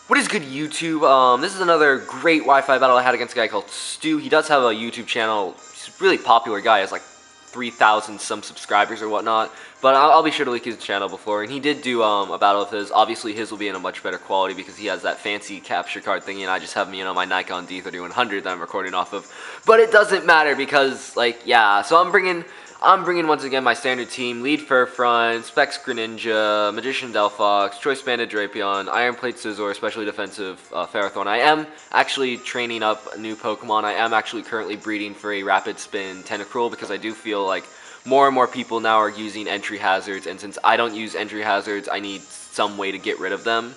What is good, YouTube? This is another great Wi-Fi battle I had against a guy called Stu. He does have a YouTube channel. He's a really popular guy. He has like 3,000 some subscribers or whatnot. But I'll be sure to link his channel before. And he did do a battle of his. Obviously, his will be in a much better quality because he has that fancy capture card thingy, and I just have my Nikon D3100 that I'm recording off of. But it doesn't matter because, like, yeah. So I'm bringing once again my standard team: Lead Furfront, Specs Greninja, Magician Delphox, Choice Banded Drapion, Iron Plate Scizor, Especially Defensive Ferrothorn. I am actually training up a new Pokemon. I am actually currently breeding for a Rapid Spin Tentacruel because I do feel like more and more people now are using entry hazards, and since I don't use entry hazards, I need some way to get rid of them.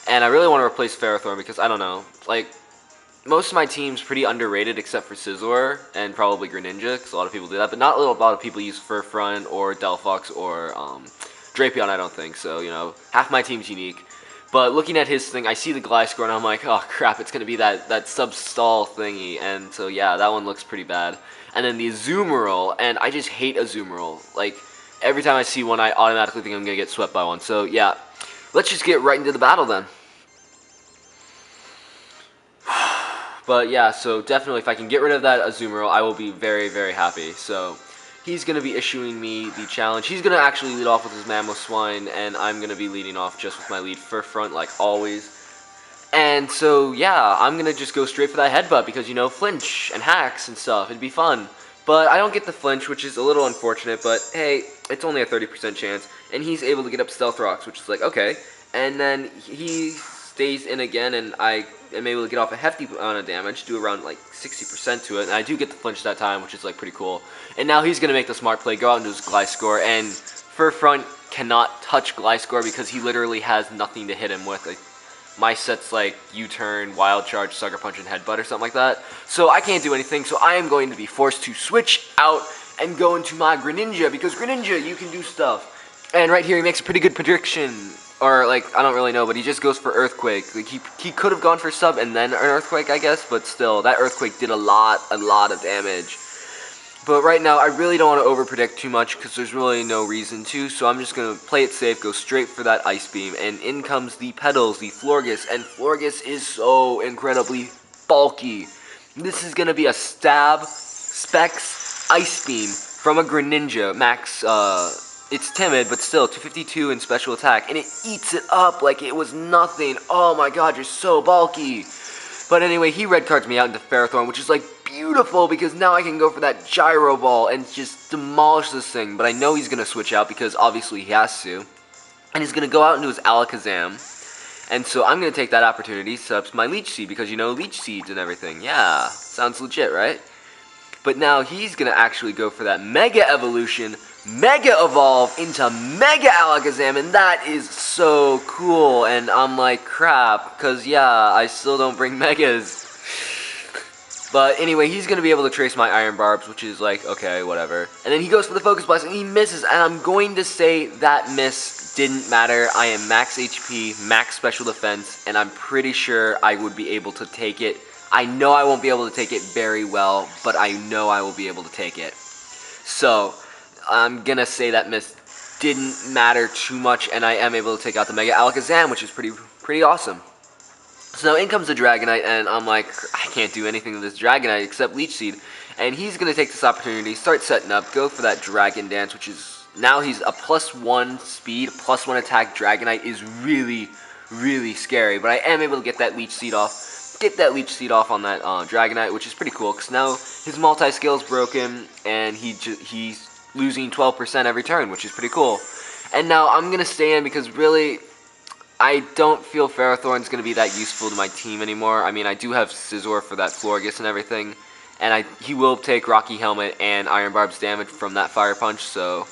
And I really want to replace Ferrothorn because, I don't know, like, most of my team's pretty underrated except for Scizor and probably Greninja, because a lot of people do that, but not a lot of people use Furfront or Delphox or Drapion, I don't think. So, half my team's unique. But looking at his thing, I see the Gliscor and I'm like, oh crap, it's going to be that sub-stall thingy. And so yeah, that one looks pretty bad. And then the Azumarill, and I just hate Azumarill. Like, every time I see one, I automatically think I'm going to get swept by one. So yeah, let's just get right into the battle then. But yeah, so definitely if I can get rid of that Azumarill, I will be very, very happy. So he's going to be issuing me the challenge. He's going to actually lead off with his Mamoswine, and I'm going to be leading off just with my lead Furfront like always. And so yeah, I'm going to just go straight for that headbutt because, flinch and hacks and stuff. It'd be fun. But I don't get the flinch, which is a little unfortunate, but hey, it's only a 30% chance. And he's able to get up Stealth Rocks, which is like, okay. And then he stays in again, and I am able to get off a hefty amount of damage, do around like 60% to it, and I do get the flinch that time, which is like pretty cool. And now he's going to make the smart play, go out into his Gliscor, and Furfront cannot touch Gliscor because he literally has nothing to hit him with. Like, my set's like U-turn, Wild Charge, Sucker Punch, and Headbutt or something like that. So I can't do anything, so I am going to be forced to switch out and go into my Greninja, because Greninja, you can do stuff. And right here he makes a pretty good prediction. Or, like, I don't really know, but he just goes for Earthquake. Like, he could have gone for Sub and then an Earthquake, I guess, but still, that Earthquake did a lot of damage. But right now, I really don't want to overpredict too much, because there's really no reason to, so I'm just going to play it safe, go straight for that Ice Beam, and in comes the Petals, the Florges, and Florges is so incredibly bulky. This is going to be a Stab, Specs, Ice Beam from a Greninja, max, it's timid, but still, 252 in special attack, and it eats it up like it was nothing. Oh my god, you're so bulky. But anyway, he red cards me out into Ferrothorn, which is like beautiful, because now I can go for that Gyro Ball and just demolish this thing. But I know he's going to switch out, because obviously he has to. And he's going to go out into his Alakazam. And so I'm going to take that opportunity, set up my Leech Seed, because Leech Seeds and everything. Yeah, sounds legit, right? But now he's going to actually go for that Mega Evolution, Mega Evolve into Mega Alakazam, and that is so cool. And I'm like, crap, because yeah, I still don't bring Megas. But anyway, he's going to be able to trace my Iron Barbs, which is like, okay, whatever. And then he goes for the Focus Blast, and he misses, and I'm going to say that miss didn't matter. I am max HP, max special defense, and I'm pretty sure I would be able to take it. I know I won't be able to take it very well, but I know I will be able to take it. So I'm going to say that miss didn't matter too much, and I am able to take out the Mega Alakazam, which is pretty awesome. So now in comes the Dragonite, and I'm like, I can't do anything to this Dragonite except Leech Seed. And he's going to take this opportunity, start setting up, go for that Dragon Dance, which is, now he's a +1 speed, +1 attack Dragonite is really, really scary. But I am able to get that Leech Seed off. Get that Leech Seed off on that Dragonite, which is pretty cool, because now his multi-skill is broken, and he's losing 12% every turn, which is pretty cool. And now I'm going to stay in, because really, I don't feel Ferrothorn's going to be that useful to my team anymore. I mean, I do have Scizor for that Florges and everything, and he will take Rocky Helmet and Iron Barb's damage from that Fire Punch, so,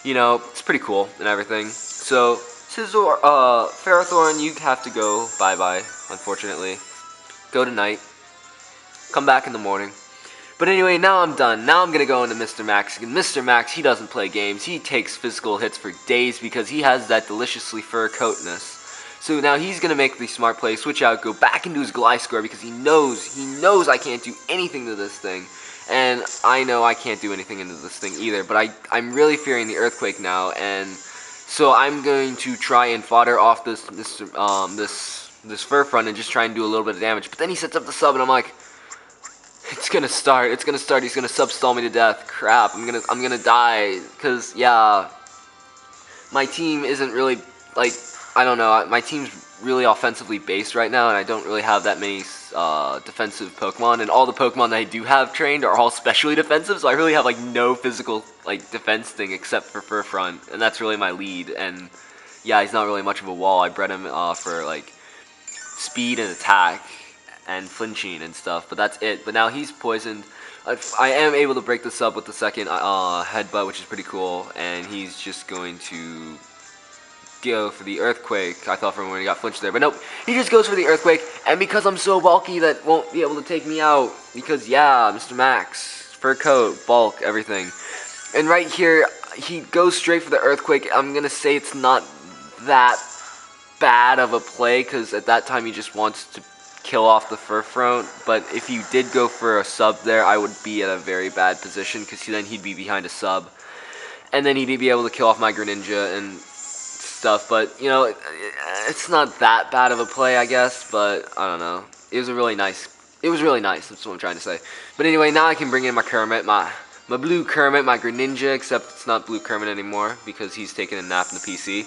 it's pretty cool and everything. So, Ferrothorn, you have to go bye-bye, unfortunately. Go tonight, come back in the morning. But anyway, now I'm done. Now I'm going to go into Mr. Max. And Mr. Max, he doesn't play games. He takes physical hits for days because he has that deliciously fur coatness. So now he's going to make the smart play, switch out, go back into his Gliscor because he knows I can't do anything to this thing. And I know I can't do anything into this thing either. But I'm really fearing the Earthquake now, and so I'm going to try and fodder off this this Furfront and just try and do a little bit of damage. But then he sets up the sub, and I'm like, it's gonna start. It's gonna start. He's gonna sub stall me to death. Crap. I'm gonna die. Cause yeah, my team isn't really like, I don't know. My team's really offensively based right now, and I don't really have that many defensive Pokemon. And all the Pokemon that I do have trained are all specially defensive, so I really have like no physical like defense thing except for Furfront, and that's really my lead. And yeah, he's not really much of a wall. I bred him for like speed and attack and flinching and stuff, but that's it. But now he's poisoned. I am able to break the sub with the second headbutt, which is pretty cool, and he's just going to go for the Earthquake. I thought for a moment he got flinched there, but nope. He just goes for the Earthquake, and because I'm so bulky, that won't be able to take me out, because yeah, Mr. Max, fur coat, bulk, everything. And right here, he goes straight for the Earthquake. I'm going to say it's not that bad of a play, because at that time he just wants to kill off the Furfront, but if you did go for a sub there, I would be at a very bad position, because then he'd be behind a sub, and then he'd be able to kill off my Greninja and stuff. But you know, it's not that bad of a play, I guess, but I don't know. It was really nice. That's what I'm trying to say. But anyway, now I can bring in my Kermit, my blue Kermit, my Greninja, except it's not blue Kermit anymore because he's taking a nap in the PC.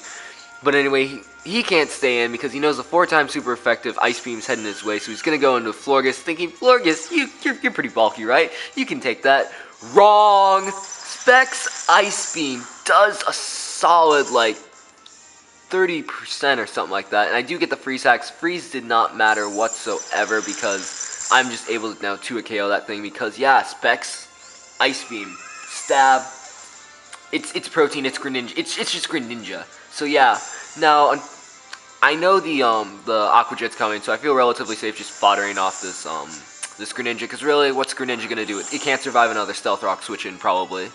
But anyway, he can't stay in because he knows the 4-time super effective Ice Beam's heading his way, so he's going to go into Florges, thinking, Florges, you're pretty bulky, right? You can take that. Wrong! Specs Ice Beam does a solid, like, 30% or something like that, and I do get the freeze hacks. Freeze did not matter whatsoever because I'm just able to now 2 KO that thing because, yeah, Specs Ice Beam, stab, it's protein, it's Greninja, it's just Greninja. So yeah, now I know the Aqua Jet's coming, so I feel relatively safe just foddering off this this Greninja, because really, what's Greninja gonna do? It can't survive another Stealth Rock switch in probably.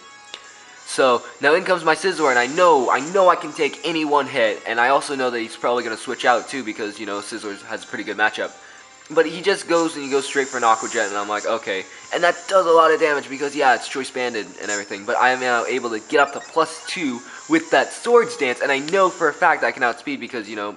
So now in comes my Scizor, and I know I can take any one hit, and I also know that he's probably gonna switch out too because you know Scizor has a pretty good matchup. But he just goes and he goes straight for an Aqua Jet, and I'm like, okay. And that does a lot of damage because, yeah, it's Choice Banded and everything. But I am now able to get up to +2 with that Swords Dance, and I know for a fact I can outspeed because, you know,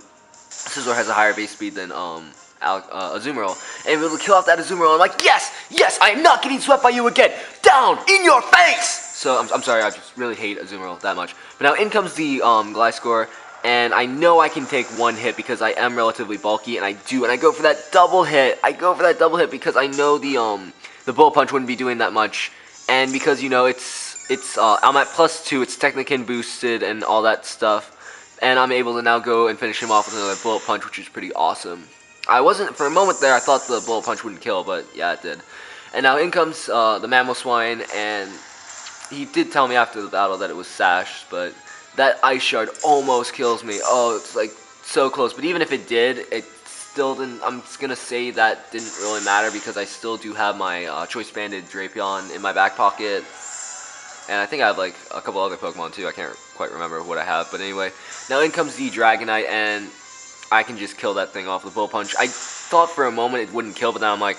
Scizor has a higher base speed than Azumarill. And able to kill off that Azumarill, I'm like, yes, yes, I am not getting swept by you again. Down in your face! So, I'm sorry, I just really hate Azumarill that much. But now in comes the Gliscor. And I know I can take one hit because I am relatively bulky, and I do, and I go for that double hit. I go for that double hit because I know the Bullet Punch wouldn't be doing that much, and because you know I'm at +2, it's Technikin boosted and all that stuff, and I'm able to now go and finish him off with another Bullet Punch, which is pretty awesome. I wasn't for a moment there. I thought the Bullet Punch wouldn't kill, but yeah, it did. And now in comes the Mamoswine, and he did tell me after the battle that it was Sash, but that Ice Shard almost kills me. Oh, it's like so close. But even if it did, it still didn't. I'm just gonna say that didn't really matter because I still do have my Choice Banded Drapion in my back pocket, and I think I have like a couple other Pokemon too. I can't quite remember what I have. But anyway, now in comes the Dragonite, and I can just kill that thing off with Bullet Punch. I thought for a moment it wouldn't kill, but then I'm like,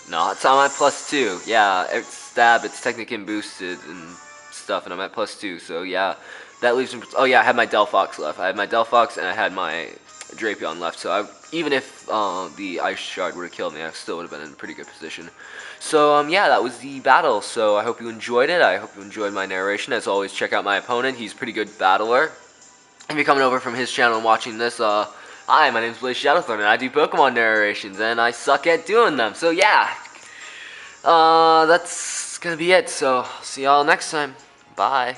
no, it's on my +2. Yeah, it's stab. It's Technikin boosted and stuff, and I'm at +2. So yeah. That leaves him. Oh yeah, I had my Delphox left. I had my Delphox and I had my Drapion left. So even if the Ice Shard would have killed me, I still would have been in a pretty good position. So yeah, that was the battle. So I hope you enjoyed it. I hope you enjoyed my narration. As always, check out my opponent. He's a pretty good battler. If you're coming over from his channel and watching this, hi, my name's BlazeShadowthorn, and I do Pokemon narrations, and I suck at doing them. So yeah, that's gonna be it. So see y'all next time. Bye.